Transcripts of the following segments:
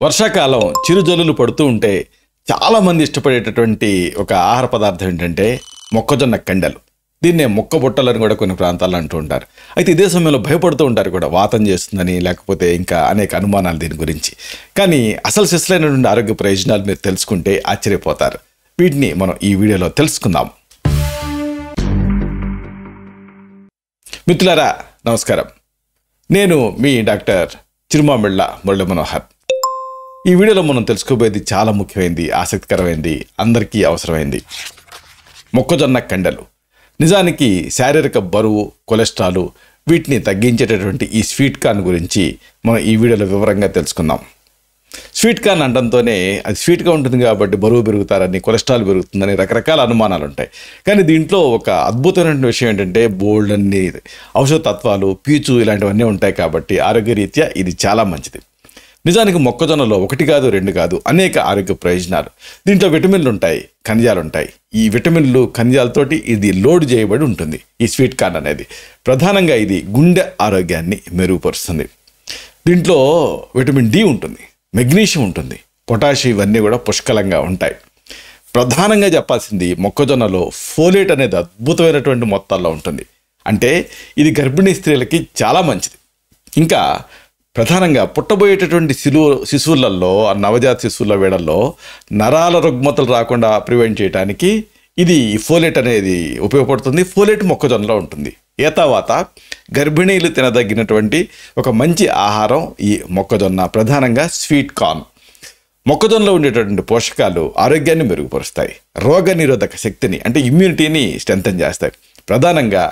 వర్షాకాలం చిరుజల్లులు పడుతూ ఉంటే చాలామంది ఇష్టపడేటటువంటి ఒక ఆహార పదార్థం ఏంటంటే మొక్కజొన్న కండెలు. దీన్నే మొక్క బుట్టలని కూడా కొన్ని ప్రాంతాల్లో అంటూ ఉంటారు. అయితే ఇదే సమయంలో భయపడుతూ ఉంటారు కూడా, వాతం చేస్తుందని, లేకపోతే ఇంకా అనేక అనుమానాలు దీని గురించి. కానీ అసలు సిసలైనటువంటి ఆరోగ్య ప్రయోజనాలు మీరు తెలుసుకుంటే ఆశ్చర్యపోతారు. వీటిని మనం ఈ వీడియోలో తెలుసుకుందాం. మిత్రులారా నమస్కారం, నేను మీ డాక్టర్ చిరుమామిళ్ళ మురళీ మనోహర్. ఈ వీడియోలో మనం తెలుసుకోబోయేది చాలా ముఖ్యమైనది, ఆసక్తికరమైనది, అందరికీ అవసరమైంది. మొక్కజొన్న కండెలు నిజానికి శారీరక బరువు, కొలెస్ట్రాల్ వీటిని తగ్గించేటటువంటి ఈ స్వీట్ కార్న్ గురించి మనం ఈ వీడియోలో వివరంగా తెలుసుకుందాం. స్వీట్ కార్న్ అనడంతోనే అది స్వీట్గా ఉంటుంది కాబట్టి బరువు పెరుగుతారని, కొలెస్ట్రాల్ పెరుగుతుందని రకరకాల అనుమానాలు ఉంటాయి. కానీ దీంట్లో ఒక అద్భుతమైన విషయం ఏంటంటే బోల్డ్ అన్ని ఔషధ తత్వాలు, పీచు ఇలాంటివన్నీ ఉంటాయి కాబట్టి ఆరోగ్యరీత్యా ఇది చాలా మంచిది. నిజానికి మొక్కజొన్నలో ఒకటి కాదు, రెండు కాదు, అనేక ఆరోగ్య ప్రయోజనాలు. దీంట్లో విటమిన్లు ఉంటాయి, ఖనిజాలు ఉంటాయి. ఈ విటమిన్లు, ఖనిజాలతోటి ఇది లోడ్ చేయబడి ఉంటుంది. ఈ స్వీట్ కార్న్ అనేది ప్రధానంగా ఇది గుండె ఆరోగ్యాన్ని మెరుగుపరుస్తుంది. దీంట్లో విటమిన్ డి ఉంటుంది, మెగ్నీషియం ఉంటుంది, పొటాషియం, ఇవన్నీ కూడా పుష్కలంగా ఉంటాయి. ప్రధానంగా చెప్పాల్సింది మొక్కజొన్నలో ఫోలేట్ అనేది అద్భుతమైనటువంటి మొత్తాల్లో ఉంటుంది. అంటే ఇది గర్భిణీ స్త్రీలకి చాలా మంచిది. ఇంకా ప్రధానంగా పుట్టబోయేటటువంటి శిశువులలో, నవజాత శిశువుల వేళల్లో నరాల రుగ్మతలు రాకుండా ప్రివెంట్ చేయడానికి ఇది ఫోలేట్ అనేది ఉపయోగపడుతుంది. ఫోలేట్ మొక్కజొన్నలో ఉంటుంది. ఏతావాత గర్భిణీలు తినదగినటువంటి ఒక మంచి ఆహారం ఈ మొక్కజొన్న, ప్రధానంగా స్వీట్ కార్న్. మొక్కజొన్నలో ఉండేటటువంటి పోషకాలు ఆరోగ్యాన్ని మెరుగుపరుస్తాయి, రోగ నిరోధక శక్తిని అంటే ఇమ్యూనిటీని స్ట్రెంథెన్ చేస్తాయి. ప్రధానంగా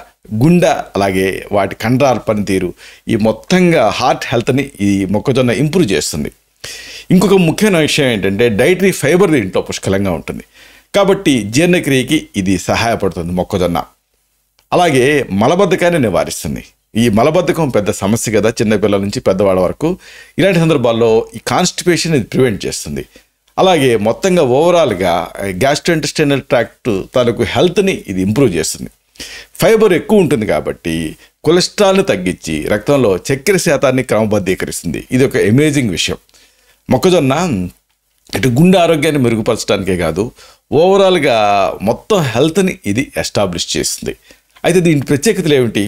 గుండె, అలాగే వాటి కండరాల పనితీరు, ఈ మొత్తంగా హార్ట్ హెల్త్ని ఈ మొక్కజొన్న ఇంప్రూవ్ చేస్తుంది. ఇంకొక ముఖ్యమైన విషయం ఏంటంటే డైటరీ ఫైబర్ దీంట్లో పుష్కలంగా ఉంటుంది కాబట్టి జీర్ణక్రియకి ఇది సహాయపడుతుంది మొక్కజొన్న. అలాగే మలబద్ధకాన్ని నివారిస్తుంది. ఈ మలబద్ధకం పెద్ద సమస్య కదా, చిన్నపిల్లల నుంచి పెద్దవాళ్ళ వరకు. ఇలాంటి సందర్భాల్లో ఈ కాన్స్టిపేషన్ ఇది ప్రివెంట్ చేస్తుంది. అలాగే మొత్తంగా ఓవరాల్గా గ్యాస్ట్రోఇంటెస్టైనల్ ట్రాక్ట్ తాలూకు హెల్త్ని ఇది ఇంప్రూవ్ చేస్తుంది. ఫైబర్ ఎక్కువ ఉంటుంది కాబట్టి కొలెస్ట్రాల్ని తగ్గించి రక్తంలో చక్కెర శాతాన్ని క్రమబద్ధీకరిస్తుంది. ఇది ఒక అమేజింగ్ విషయం. మొక్కజొన్న ఇటు గుండె ఆరోగ్యాన్ని మెరుగుపరచడానికే కాదు, ఓవరాల్గా మొత్తం హెల్త్ని ఇది ఎస్టాబ్లిష్ చేస్తుంది. అయితే దీని ప్రత్యేకతలు ఏమిటి?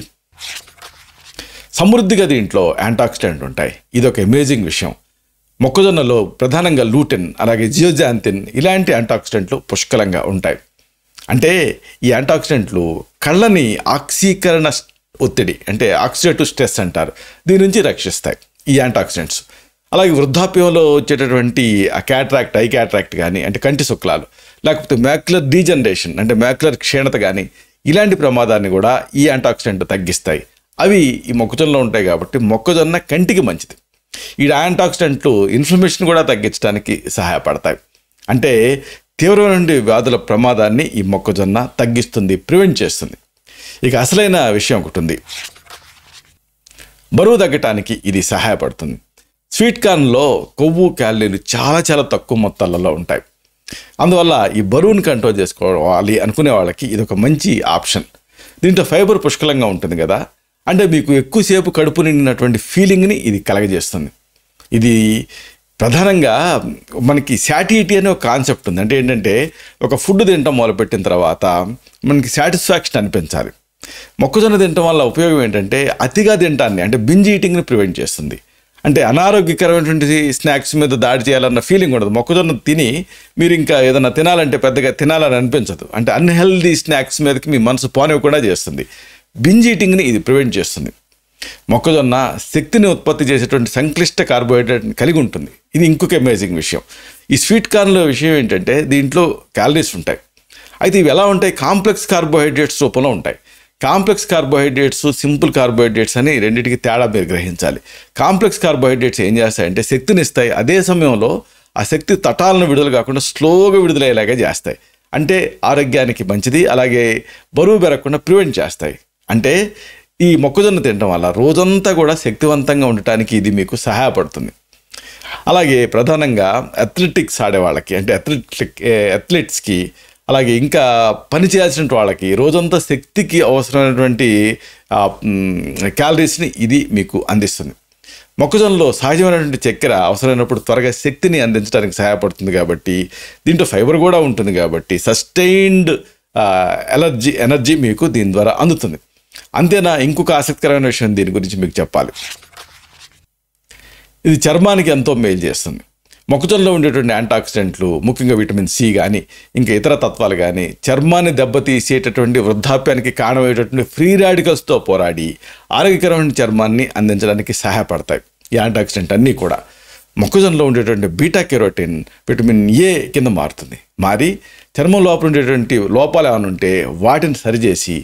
సమృద్ధిగా దీంట్లో యాంటాక్సిడెంట్ ఉంటాయి. ఇది ఒక అమేజింగ్ విషయం. మొక్కజొన్నలో ప్రధానంగా లూటెన్, అలాగే జియోజాంతిన్ ఇలాంటి యాంటాక్సిడెంట్లు పుష్కలంగా ఉంటాయి. అంటే ఈ యాంటాక్సిడెంట్లు కళ్ళని ఆక్సీకరణ ఒత్తిడి అంటే ఆక్సిడేటివ్ స్ట్రెస్ అంటారు, దీని నుంచి రక్షిస్తాయి ఈ యాంటాక్సిడెంట్స్. అలాగే వృద్ధాప్యంలో వచ్చేటటువంటి క్యాట్రాక్ట్, ఐ క్యాట్రాక్ట్ కానీ అంటే కంటి శుక్లాలు, లేకపోతే మ్యాక్యులర్ డీజనరేషన్ అంటే మ్యాక్యులర్ క్షీణత కానీ ఇలాంటి ప్రమాదాన్ని కూడా ఈ యాంటాక్సిడెంట్ తగ్గిస్తాయి. అవి ఈ మొక్కజొన్నలో ఉంటాయి కాబట్టి మొక్కజొన్న కంటికి మంచిది. ఈ యాంటాక్సిడెంట్లు ఇన్ఫ్లమేషన్ కూడా తగ్గించడానికి సహాయపడతాయి. అంటే తీవ్రమైన వ్యాధుల ప్రమాదాన్ని ఈ మొక్కజొన్న తగ్గిస్తుంది, ప్రివెంట్ చేస్తుంది. ఇక అసలైన విషయం ఒకటి ఉంది, బరువు తగ్గటానికి ఇది సహాయపడుతుంది. స్వీట్ కార్న్లో కొవ్వు, క్యాలరీలు చాలా చాలా తక్కువ మొత్తాలలో ఉంటాయి. అందువల్ల ఈ బరువుని కంట్రోల్ చేసుకోవాలి అనుకునే వాళ్ళకి ఇది ఒక మంచి ఆప్షన్. దీంట్లో ఫైబర్ పుష్కలంగా ఉంటుంది కదా, అంటే మీకు ఎక్కువసేపు కడుపు నిండినటువంటి ఫీలింగ్ని ఇది కలగజేస్తుంది. ఇది ప్రధానంగా మనకి శాటిటీ అనే ఒక కాన్సెప్ట్ ఉంది. అంటే ఏంటంటే ఒక ఫుడ్ తినటం మొదలుపెట్టిన తర్వాత మనకి సాటిస్ఫాక్షన్ అనిపించాలి. మొక్కజొన్న తినటం వల్ల ఉపయోగం ఏంటంటే అతిగా తినటాన్ని అంటే బింజ్ ఈటింగ్ని ప్రివెంట్ చేస్తుంది. అంటే అనారోగ్యకరమైనటువంటి స్నాక్స్ మీద దాడి చేయాలన్న ఫీలింగ్ ఉండదు. మొక్కజొన్న తిని మీరు ఇంకా ఏదైనా తినాలంటే పెద్దగా తినాలని అనిపించదు. అంటే అన్హెల్దీ స్నాక్స్ మీదకి మీ మనసు పోనివ్వకుండా చేస్తుంది. బింజ్ ఈటింగ్ని ఇది ప్రివెంట్ చేస్తుంది. మొక్కజొన్న శక్తిని ఉత్పత్తి చేసేటువంటి సంక్లిష్ట కార్బోహైడ్రేట్ని కలిగి ఉంటుంది. ఇది ఇంకొక అమేజింగ్ విషయం. ఈ స్వీట్ కార్న్లో విషయం ఏంటంటే దీంట్లో క్యాలరీస్ ఉంటాయి. అయితే ఇవి ఎలా ఉంటాయి? కాంప్లెక్స్ కార్బోహైడ్రేట్స్ రూపంలో ఉంటాయి. కాంప్లెక్స్ కార్బోహైడ్రేట్స్, సింపుల్ కార్బోహైడ్రేట్స్ అని రెండింటికి తేడా మీరు గ్రహించాలి. కాంప్లెక్స్ కార్బోహైడ్రేట్స్ ఏం చేస్తాయంటే శక్తిని ఇస్తాయి, అదే సమయంలో ఆ శక్తి తటాలను విడుదల కాకుండా స్లోగా విడుదలయ్యేలాగా చేస్తాయి. అంటే ఆరోగ్యానికి మంచిది, అలాగే బరువు పెరగకుండా ప్రివెంట్ చేస్తాయి. అంటే ఈ మొక్కజొన్న తినడం వల్ల రోజంతా కూడా శక్తివంతంగా ఉండటానికి ఇది మీకు సహాయపడుతుంది. అలాగే ప్రధానంగా అథ్లెటిక్స్ ఆడేవాళ్ళకి అంటే అథ్లెట్స్కి, అలాగే ఇంకా పని చేయాల్సిన వాళ్ళకి రోజంతా శక్తికి అవసరమైనటువంటి క్యాలరీస్ని ఇది మీకు అందిస్తుంది. మొక్కజొన్నలో సహజమైనటువంటి చక్కెర అవసరమైనప్పుడు త్వరగా శక్తిని అందించడానికి సహాయపడుతుంది కాబట్టి, దీంట్లో ఫైబర్ కూడా ఉంటుంది కాబట్టి సస్టైన్డ్ ఎనర్జీ మీకు దీని ద్వారా అందుతుంది. అంతేనా, ఇంకొక ఆసక్తికరమైన విషయం దీని గురించి మీకు చెప్పాలి. ఇది చర్మానికి ఎంతో మేలు చేస్తుంది. మొక్కజొన్నలో ఉండేటువంటి యాంటాక్సిడెంట్లు, ముఖ్యంగా విటమిన్ సి కానీ ఇంకా ఇతర తత్వాలు కానీ చర్మాన్ని దెబ్బతీసేటటువంటి వృద్ధాప్యానికి కారణమయ్యేటటువంటి ఫ్రీ రాడికల్స్తో పోరాడి ఆరోగ్యకరమైన చర్మాన్ని అందించడానికి సహాయపడతాయి. ఈ యాంటాక్సిడెంట్ అన్నీ కూడా మొక్కజొన్నలో ఉండేటువంటి బీటా కెరోటిన్ విటమిన్ ఏ కింద మారి చర్మం లోపల ఉండేటువంటి లోపాలు ఏమైనా ఉంటే వాటిని సరిచేసి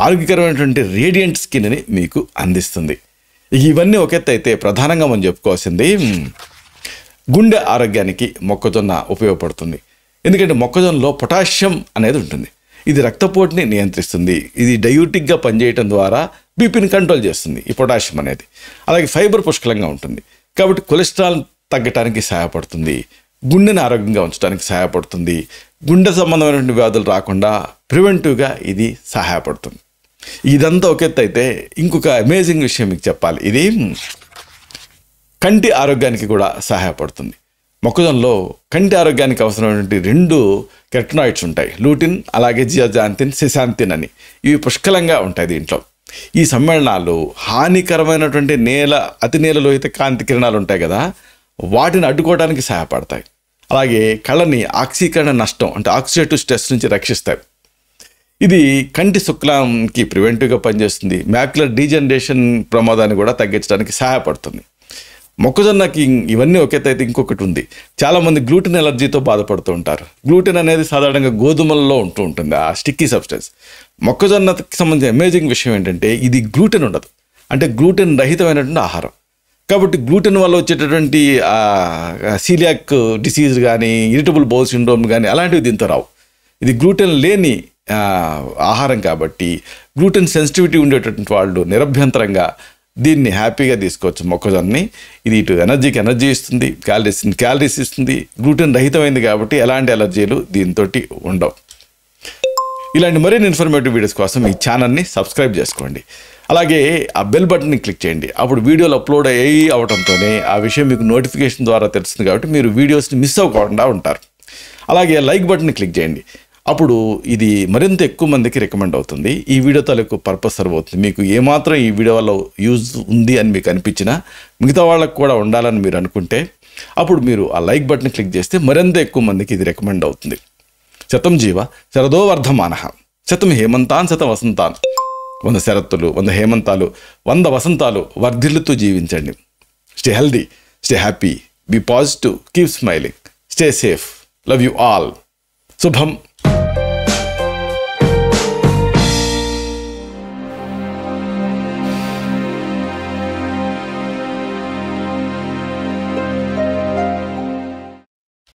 ఆరోగ్యకరమైనటువంటి రేడియంట్ స్కిన్ని మీకు అందిస్తుంది. ఇవన్నీ ఒక ఎత్తు అయితే ప్రధానంగా మనం చెప్పుకోవాల్సింది గుండె ఆరోగ్యానికి మొక్కజొన్న ఉపయోగపడుతుంది. ఎందుకంటే మొక్కజొన్నలో పొటాషియం అనేది ఉంటుంది. ఇది రక్తపోటుని నియంత్రిస్తుంది. ఇది డయూటిక్గా పనిచేయటం ద్వారా బీపీని కంట్రోల్ చేస్తుంది ఈ పొటాషియం అనేది. అలాగే ఫైబర్ పుష్కలంగా ఉంటుంది కాబట్టి కొలెస్ట్రాల్ తగ్గటానికి సహాయపడుతుంది. గుండెని ఆరోగ్యంగా ఉంచడానికి సహాయపడుతుంది. గుండె సంబంధమైనటువంటి వ్యాధులు రాకుండా ప్రివెంటివ్గా ఇది సహాయపడుతుంది. ఇదంతా ఒక ఎత్తు అయితే ఇంకొక అమేజింగ్ విషయం మీకు చెప్పాలి. ఇది కంటి ఆరోగ్యానికి కూడా సహాయపడుతుంది. మొక్కజొన్నలో కంటి ఆరోగ్యానికి అవసరమైనటువంటి 2 కెరటనాయిడ్స్ ఉంటాయి, లూటిన్ అలాగే జియాజాంతిన్, సెసాంతిన్ అని. ఇవి పుష్కలంగా ఉంటాయి దీంట్లో. ఈ సమ్మేళనాలు హానికరమైనటువంటి అతి నీలలోహిత కాంతి కిరణాలు ఉంటాయి కదా, వాటిని అడ్డుకోవడానికి సహాయపడతాయి. అలాగే కళ్ళని ఆక్సీకరణ నష్టం అంటే ఆక్సిడేటివ్ స్ట్రెస్ నుంచి రక్షిస్తాయి. ఇది కంటి శుక్లానికి ప్రివెంటివ్గా పనిచేస్తుంది. మ్యాక్యులర్ డీజనరేషన్ ప్రమాదాన్ని కూడా తగ్గించడానికి సహాయపడుతుంది. మొక్కజొన్నకి ఇవన్నీ ఒకేతైతే ఇంకొకటి ఉంది. చాలామంది గ్లూటెన్ ఎలర్జీతో బాధపడుతూ ఉంటారు. గ్లూటెన్ అనేది సాధారణంగా గోధుమలలో ఉంటుంది, ఆ స్టిక్కీ సబ్స్టెన్స్. మొక్కజొన్నకి సంబంధించిన అమేజింగ్ విషయం ఏంటంటే ఇది గ్లూటెన్ ఉండదు, అంటే గ్లూటెన్ రహితమైనటువంటి ఆహారం. కాబట్టి గ్లూటెన్ వల్ల వచ్చేటటువంటి సీలియాక్ డిసీజ్ కానీ ఇరిటబుల్ బౌల్ సిండ్రోమ్ కానీ అలాంటివి దీంతో రావు. ఇది గ్లూటెన్ లేని ఆహారం కాబట్టి గ్లూటెన్ సెన్సిటివిటీ ఉండేటటువంటి వాళ్ళు నిరభ్యంతరంగా దీన్ని హ్యాపీగా తీసుకోవచ్చు మొక్కజొన్నని. ఇది ఇటు ఎనర్జీకి ఎనర్జీ ఇస్తుంది, క్యాలరీస్ ఇస్తుంది. గ్లూటెన్ రహితమైంది కాబట్టి ఎలాంటి అలర్జీలు దీంతో ఉండవు. ఇలాంటి మరిన్ని ఇన్ఫర్మేటివ్ వీడియోస్ కోసం ఈ ఛానల్ని సబ్స్క్రైబ్ చేసుకోండి. అలాగే ఆ బెల్ బటన్ని క్లిక్ చేయండి. అప్పుడు వీడియోలు అప్లోడ్ అవడంతోనే ఆ విషయం మీకు నోటిఫికేషన్ ద్వారా తెలుస్తుంది కాబట్టి మీరు వీడియోస్ని మిస్ అవ్వకుండా ఉంటారు. అలాగే లైక్ బటన్ని క్లిక్ చేయండి. అప్పుడు ఇది మరింత ఎక్కువ మందికి రికమెండ్ అవుతుంది. ఈ వీడియో తాలూకు పర్పస్ సర్వ్ అవుతుంది. మీకు ఏమాత్రం ఈ వీడియో వల్ల యూజ్ ఉంది అని మీకు అనిపించినా మిగతా వాళ్ళకు కూడా ఉండాలని మీరు అనుకుంటే అప్పుడు మీరు ఆ లైక్ బటన్ క్లిక్ చేస్తే మరింత ఎక్కువ మందికి ఇది రికమెండ్ అవుతుంది. శతం జీవ శరదో వర్ధమానః, శతం హేమంతాన్ శతం వసంతాన్. 100 శరత్తులు, 100 హేమంతాలు, 100 వసంతాలు వర్ధిల్లుతూ జీవించండి. Stay healthy, stay happy, be positive, keep smiling, stay safe. Love you all. శుభం.